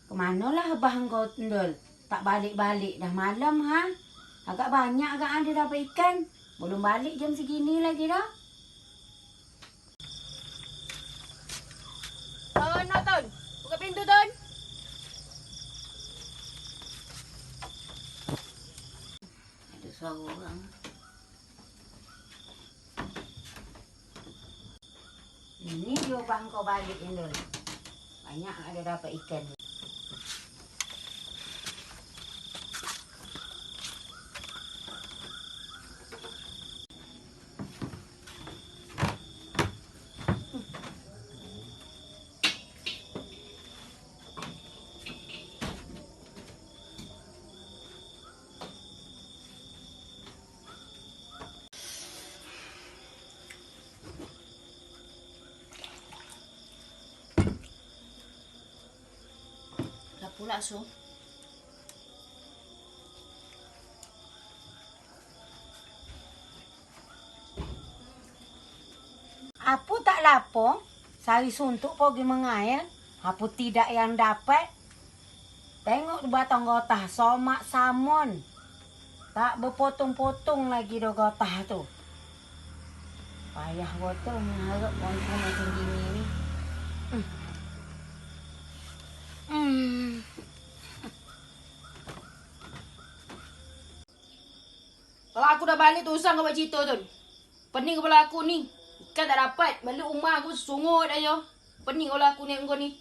Kemanalah abah kau Tundul? Tak balik-balik dah malam ha? Agak banyak agak ada dapat ikan. Belum balik jam segini lagi dah. Tun, no, Tun. Buka pintu, Tun. Ada suara orang. Ini dia abah kau balik Tundul. Banyak ada dapat ikan. Pula so. Apa tak lapo? Sari suntuk pergi mengair. Apa tidak yang dapat? Tengok di batang gotah somak samon. Tak berpotong-potong lagi dah gotah tu. Payah gotah mengharap konten macam gini ni. Kalau aku dah balik tu usah kau buat cerita, Tun. Pening kepala aku ni. Ikan tak dapat. Balik rumah aku sungut aja. Pening kepala aku ni kau ni.